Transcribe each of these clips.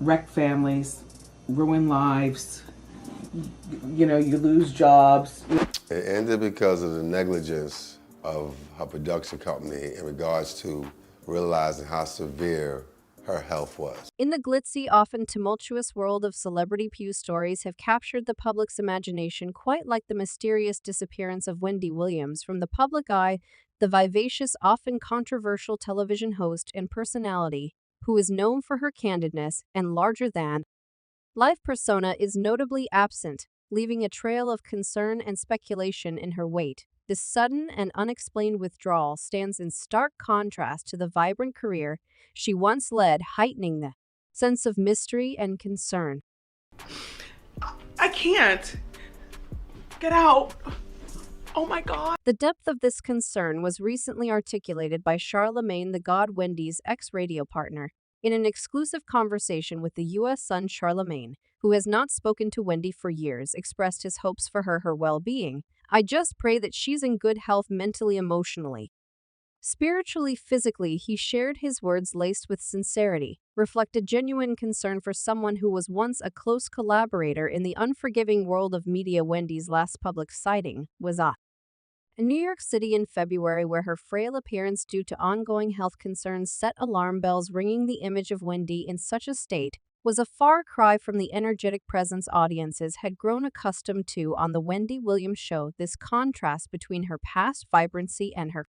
wreck families, ruin lives, you know, you lose jobs. It ended because of the negligence of her production company in regards to realizing how severe her health was. In the glitzy, often tumultuous world of celebrity pew stories have captured the public's imagination quite like the mysterious disappearance of Wendy Williams from the public eye, the vivacious, often controversial television host and personality, who is known for her candidness and larger-than-life persona, is notably absent, leaving a trail of concern and speculation in her wake. This sudden and unexplained withdrawal stands in stark contrast to the vibrant career she once led, heightening the sense of mystery and concern. I can't. Get out. Oh my God. The depth of this concern was recently articulated by Charlemagne the God, Wendy's ex-radio partner, in an exclusive conversation with the U.S. Sun. Charlemagne, who has not spoken to Wendy for years, expressed his hopes for her well-being. "I just pray that she's in good health mentally, emotionally, spiritually, physically." He shared his words laced with sincerity, reflected genuine concern for someone who was once a close collaborator in the unforgiving world of media. Wendy's last public sighting was in New York City in February, where her frail appearance due to ongoing health concerns set alarm bells ringing. The image of Wendy in such a state was a far cry from the energetic presence audiences had grown accustomed to on The Wendy Williams Show. This contrast between her past vibrancy and her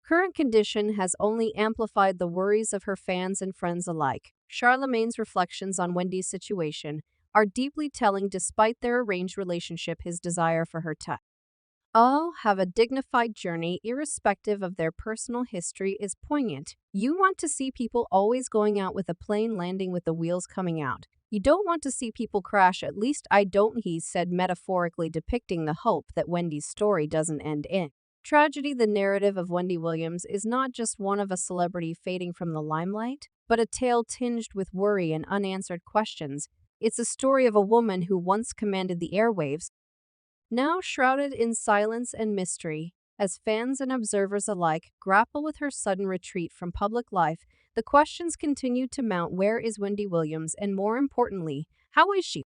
current condition has only amplified the worries of her fans and friends alike. Charlemagne's reflections on Wendy's situation are deeply telling. Despite their arranged relationship, his desire for her to have a dignified journey, irrespective of their personal history, is poignant. You want to see people always going out with a plane landing with the wheels coming out. You don't want to see people crash, at least I don't, he said, metaphorically depicting the hope that Wendy's story doesn't end in tragedy. The narrative of Wendy Williams is not just one of a celebrity fading from the limelight, but a tale tinged with worry and unanswered questions. It's a story of a woman who once commanded the airwaves, now shrouded in silence and mystery. As fans and observers alike grapple with her sudden retreat from public life, the questions continue to mount. Where is Wendy Williams? And more importantly, how is she?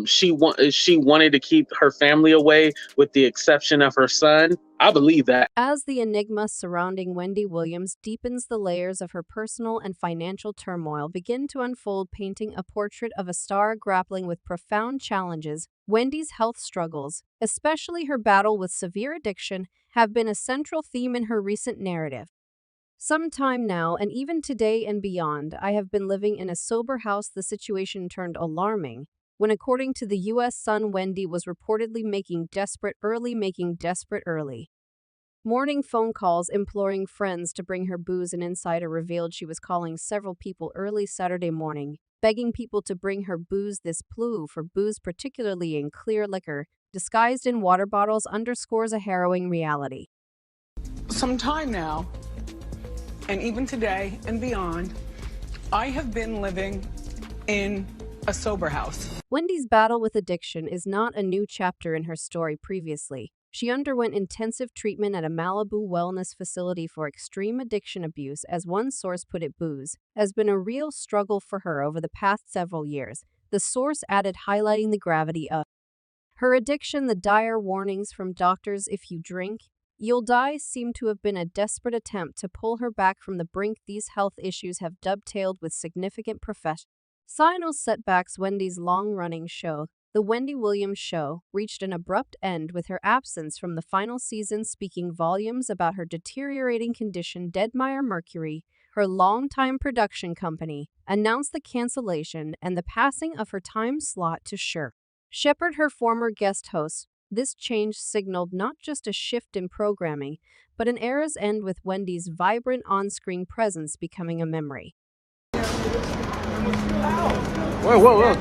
She wanted to keep her family away with the exception of her son. I believe that. As the enigma surrounding Wendy Williams deepens, the layers of her personal and financial turmoil begin to unfold, painting a portrait of a star grappling with profound challenges. Wendy's health struggles, especially her battle with severe addiction, have been a central theme in her recent narrative. Some time now, and even today and beyond, I have been living in a sober house. The situation turned alarming when, according to the U.S. Sun, Wendy was reportedly making desperate early morning phone calls imploring friends to bring her booze. An insider revealed she was calling several people early Saturday morning, begging people to bring her booze. This plea for booze, particularly in clear liquor, disguised in water bottles, underscores a harrowing reality. Some time now, and even today and beyond, I have been living in a sober house. Wendy's battle with addiction is not a new chapter in her story. Previously, she underwent intensive treatment at a Malibu wellness facility for extreme addiction abuse. As one source put it, booze has been a real struggle for her over the past several years. The source added, highlighting the gravity of her addiction, the dire warnings from doctors, "If you drink, you'll die," seem to have been a desperate attempt to pull her back from the brink. These health issues have dovetailed with significant professional setbacks. Wendy's long-running show, The Wendy Williams Show, reached an abrupt end with her absence from the final season, speaking volumes about her deteriorating condition. Deadmeyer Mercury, her longtime production company, announced the cancellation and the passing of her time slot to Shepard, her former guest host. This change signaled not just a shift in programming, but an era's end, with Wendy's vibrant on-screen presence becoming a memory. Whoa.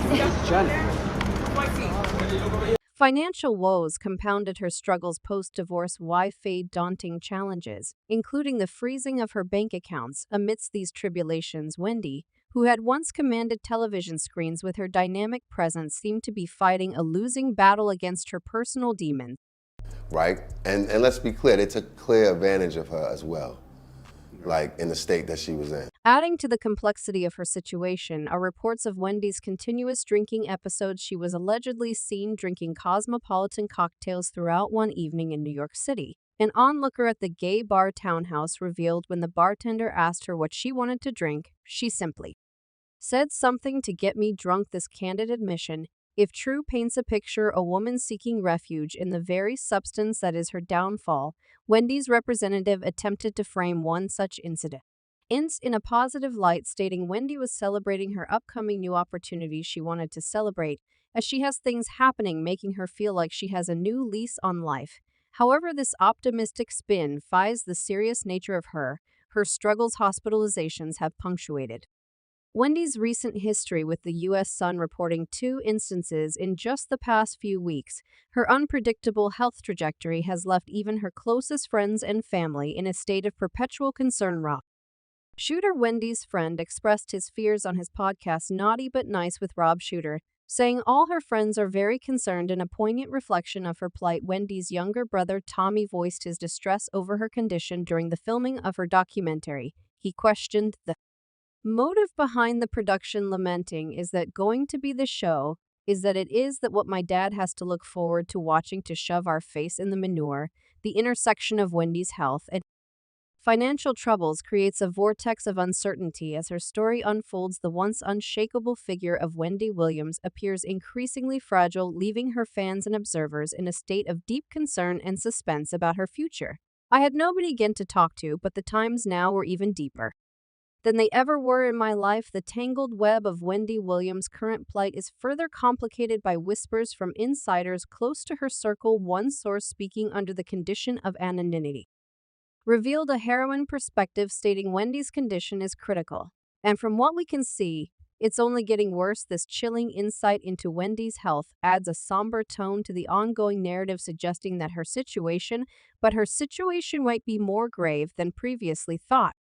Financial woes compounded her struggles post-divorce. Why faced daunting challenges, including the freezing of her bank accounts. Amidst these tribulations, Wendy, who had once commanded television screens with her dynamic presence, seemed to be fighting a losing battle against her personal demons. Right? And let's be clear, they took clear advantage of her as well, like in the state that she was in. Adding to the complexity of her situation are reports of Wendy's continuous drinking episodes. She was allegedly seen drinking cosmopolitan cocktails throughout one evening in New York City. An onlooker at the gay bar Townhouse revealed when the bartender asked her what she wanted to drink, she simply said something to get me drunk. This candid admission, if true, paints a picture of a woman seeking refuge in the very substance that is her downfall. Wendy's representative attempted to frame one such incident in a positive light, stating Wendy was celebrating her upcoming new opportunities she wanted to celebrate, as she has things happening making her feel like she has a new lease on life. However, this optimistic spin defies the serious nature of her struggles. Hospitalizations have punctuated Wendy's recent history, with the U.S. Sun reporting 2 instances in just the past few weeks. Her unpredictable health trajectory has left even her closest friends and family in a state of perpetual concern. Shooter Wendy's friend expressed his fears on his podcast Naughty But Nice with Rob Shooter, saying all her friends are very concerned. In a poignant reflection of her plight, Wendy's younger brother Tommy voiced his distress over her condition during the filming of her documentary. He questioned the motive behind the production, lamenting is that going to be the show, is that it is that what my dad has to look forward to watching to shove our face in the manure. The intersection of Wendy's health and financial troubles creates a vortex of uncertainty as her story unfolds. The once unshakable figure of Wendy Williams appears increasingly fragile, leaving her fans and observers in a state of deep concern and suspense about her future. I had nobody again to talk to, but the times now were even deeper than they ever were in my life. The tangled web of Wendy Williams' current plight is further complicated by whispers from insiders close to her circle. One source, speaking under the condition of anonymity, revealed a harrowing perspective, stating Wendy's condition is critical, and from what we can see, it's only getting worse. This chilling insight into Wendy's health adds a somber tone to the ongoing narrative, suggesting that her situation might be more grave than previously thought.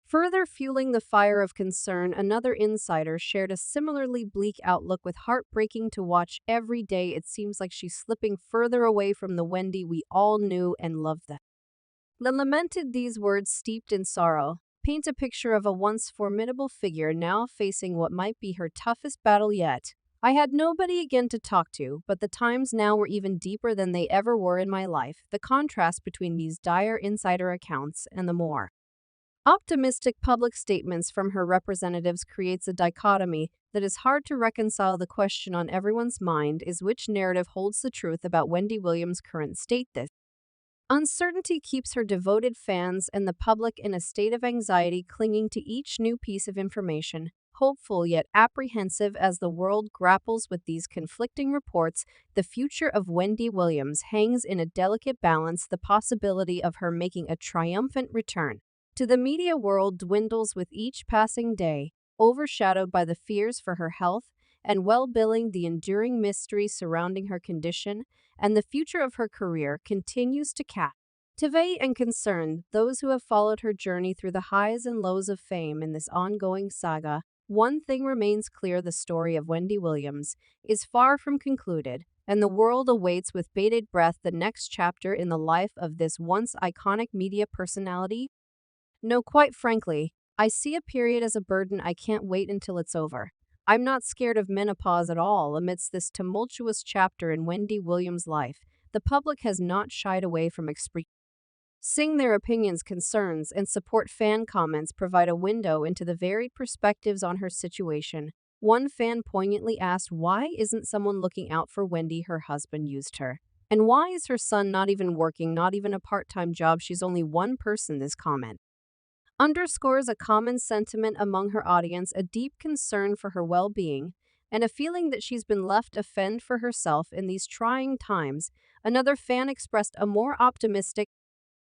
Further fueling the fire of concern, another insider shared a similarly bleak outlook. With heartbreaking to watch every day, it seems like she's slipping further away from the Wendy we all knew and loved. The lamented, these words steeped in sorrow, paint a picture of a once formidable figure now facing what might be her toughest battle yet. I had nobody again to talk to, but the times now were even deeper than they ever were in my life. The contrast between these dire insider accounts and the more optimistic public statements from her representatives creates a dichotomy that is hard to reconcile. The question on everyone's mind is which narrative holds the truth about Wendy Williams' current state. This uncertainty keeps her devoted fans and the public in a state of anxiety, clinging to each new piece of information, hopeful yet apprehensive as the world grapples with these conflicting reports. The future of Wendy Williams hangs in a delicate balance. The possibility of her making a triumphant return to the media world dwindles with each passing day, overshadowed by the fears for her health and well-being. The enduring mystery surrounding her condition and the future of her career continues to captivate and concern those who have followed her journey through the highs and lows of fame. In this ongoing saga, one thing remains clear: the story of Wendy Williams is far from concluded, and the world awaits with bated breath the next chapter in the life of this once iconic media personality. No, quite frankly, I see a period as a burden. I can't wait until it's over. I'm not scared of menopause at all. Amidst this tumultuous chapter in Wendy Williams' life, the public has not shied away from expressing their opinions, concerns, and support. Fan comments provide a window into the varied perspectives on her situation. One fan poignantly asked, "Why isn't someone looking out for Wendy? Her husband used her. And why is her son not even working, not even a part-time job? She's only one person." This comment underscores a common sentiment among her audience, a deep concern for her well-being, and a feeling that she's been left to fend for herself in these trying times. Another fan expressed a more optimistic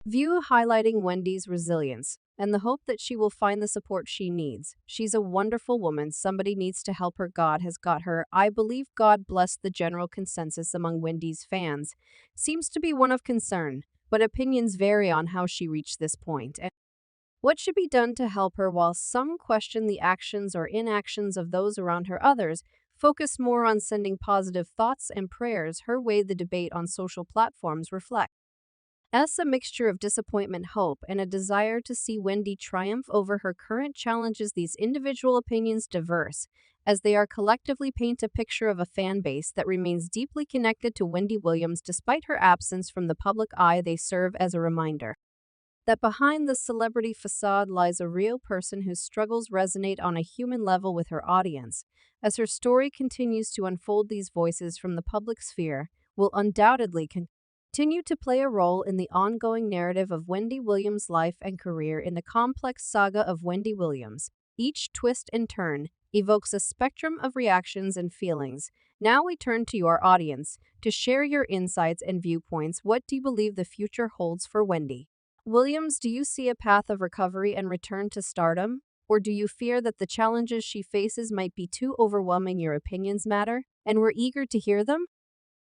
view, highlighting Wendy's resilience and the hope that she will find the support she needs. "She's a wonderful woman. Somebody needs to help her. God has got her." I believe God bless. The general consensus among Wendy's fans seems to be one of concern, but opinions vary on how she reached this point and what should be done to help her. While some question the actions or inactions of those around her, others focus more on sending positive thoughts and prayers her way. The debate on social platforms reflects A mixture of disappointment, hope, and a desire to see Wendy triumph over her current challenges. These individual opinions diverse, as they are collectively paint a picture of a fan base that remains deeply connected to Wendy Williams despite her absence from the public eye. They serve as a reminder that behind the celebrity facade lies a real person whose struggles resonate on a human level with her audience. As her story continues to unfold, these voices from the public sphere will undoubtedly continue to play a role in the ongoing narrative of Wendy Williams' life and career. In the complex saga of Wendy Williams, each twist and turn evokes a spectrum of reactions and feelings. Now we turn to your audience to share your insights and viewpoints. What do you believe the future holds for Wendy Williams? Do you see a path of recovery and return to stardom? Or do you fear that the challenges she faces might be too overwhelming? Your opinions matter, and we're eager to hear them.